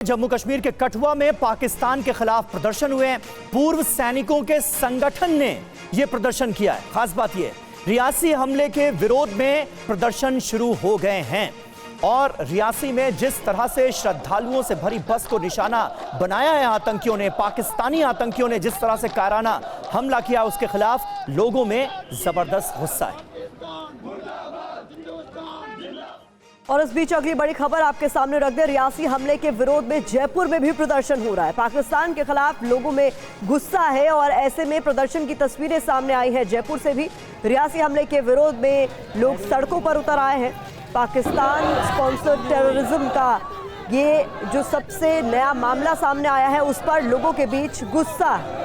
जम्मू कश्मीर के कठुआ में पाकिस्तान के खिलाफ प्रदर्शन हुए हैं। पूर्व सैनिकों के संगठन ने यह प्रदर्शन किया है। खास बात यह, रियासी हमले के विरोध में प्रदर्शन शुरू हो गए हैं और रियासी में जिस तरह से श्रद्धालुओं से भरी बस को निशाना बनाया है आतंकियों ने, पाकिस्तानी आतंकियों ने जिस तरह से कायराना हमला किया, उसके खिलाफ लोगों में जबरदस्त गुस्सा है। और इस बीच अगली बड़ी खबर आपके सामने रख दे। रियासी हमले के विरोध में जयपुर में भी प्रदर्शन हो रहा है। पाकिस्तान के खिलाफ लोगों में गुस्सा है और ऐसे में प्रदर्शन की तस्वीरें सामने आई हैं। जयपुर से भी रियासी हमले के विरोध में लोग सड़कों पर उतर आए हैं। पाकिस्तान स्पॉन्सर्ड टेररिज्म का ये जो सबसे नया मामला सामने आया है, उस पर लोगों के बीच गुस्सा है।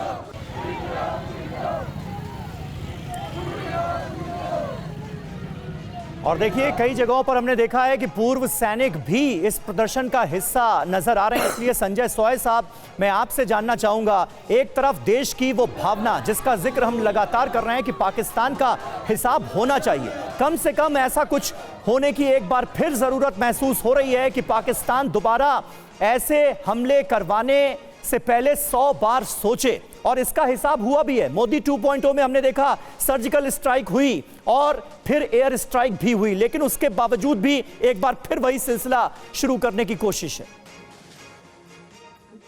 और देखिए, कई जगहों पर हमने देखा है कि पूर्व सैनिक भी इस प्रदर्शन का हिस्सा नजर आ रहे हैं। इसलिए संजय सोय साहब, मैं आपसे जानना चाहूंगा, एक तरफ देश की वो भावना जिसका जिक्र हम लगातार कर रहे हैं कि पाकिस्तान का हिसाब होना चाहिए, कम से कम ऐसा कुछ होने की एक बार फिर जरूरत महसूस हो रही है कि पाकिस्तान दोबारा ऐसे हमले करवाने से पहले 100 बार सोचे, और इसका हिसाब हुआ भी है। मोदी 2.0 में हमने देखा सर्जिकल स्ट्राइक हुई और फिर एयर स्ट्राइक भी हुई, लेकिन उसके बावजूद भी एक बार फिर वही सिलसिला शुरू करने की कोशिश है।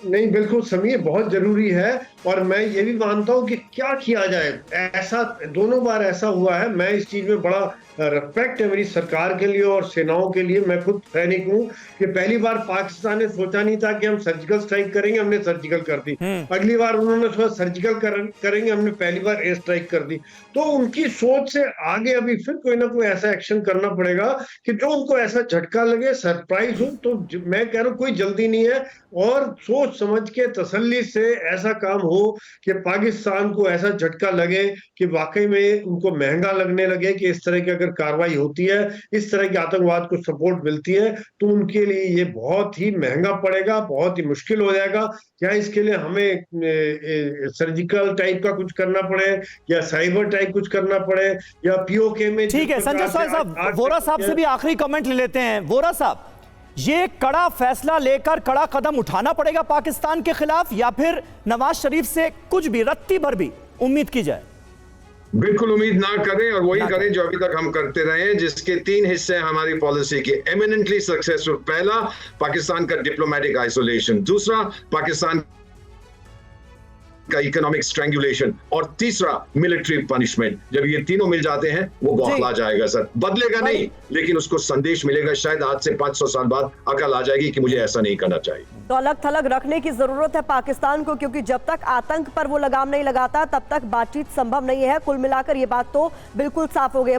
नहीं, बिल्कुल समीर, बहुत जरूरी है। और मैं ये भी मानता हूं कि क्या किया जाए, ऐसा दोनों बार ऐसा हुआ है। मैं इस चीज में बड़ा रिस्पेक्ट है मेरी सरकार के लिए और सेनाओं के लिए। मैं खुद सैनिक हूं कि पहली बार पाकिस्तान ने सोचा नहीं था कि हम सर्जिकल स्ट्राइक करेंगे, हमने सर्जिकल कर दी। अगली बार उन्होंने सोचा सर्जिकल करेंगे, हमने पहली बार एयर स्ट्राइक कर दी। तो उनकी सोच से आगे अभी फिर कोई ना कोई ऐसा एक्शन करना पड़ेगा कि जो उनको ऐसा झटका लगे, सरप्राइज हो। तो मैं कह रहा हूं कोई जल्दी नहीं है, और सोच समझ के तसल्ली से ऐसा काम हो कि पाकिस्तान को ऐसा झटका लगे कि वाकई में उनको महंगा लगने लगे कि इस तरह की अगर कार्रवाई होती है, इस तरह के आतंकवाद को सपोर्ट मिलती है, तो उनके लिए ये बहुत ही महंगा पड़ेगा, बहुत ही मुश्किल हो जाएगा। क्या इसके लिए हमें सर्जिकल टाइप का कुछ करना पड़े या साइबर टाइप कुछ करना पड़े या पीओके में? ठीक है संजय सोय साहब, वोरा साहब से भी आखिरी कमेंट ले लेते हैं। वोरा साहब, ये कड़ा फैसला लेकर कड़ा कदम उठाना पड़ेगा पाकिस्तान के खिलाफ, या फिर नवाज शरीफ से कुछ भी रत्ती भर भी उम्मीद की जाए? बिल्कुल उम्मीद ना करें और वही करें जो अभी तक हम करते रहे हैं, जिसके 3 हिस्से हैं हमारी पॉलिसी के। एमिनेंटली सक्सेसफुल, पहला पाकिस्तान का डिप्लोमेटिक आइसोलेशन, दूसरा पाकिस्तान का इकोनॉमिक स्ट्रैंगुलेशन, और तीसरा मिलिट्री पनिशमेंट। जब ये तीनों मिल जाते हैं वो बौखला जाएगा। सर बदलेगा नहीं, लेकिन उसको संदेश मिलेगा। शायद आज से 500 साल बाद अकल आ जाएगी कि मुझे ऐसा नहीं करना चाहिए। तो अलग थलग रखने की जरूरत है पाकिस्तान को, क्योंकि जब तक आतंक पर वो लगाम नहीं लगाता तब तक बातचीत संभव नहीं है। कुल मिलाकर ये बात तो बिल्कुल साफ हो गई।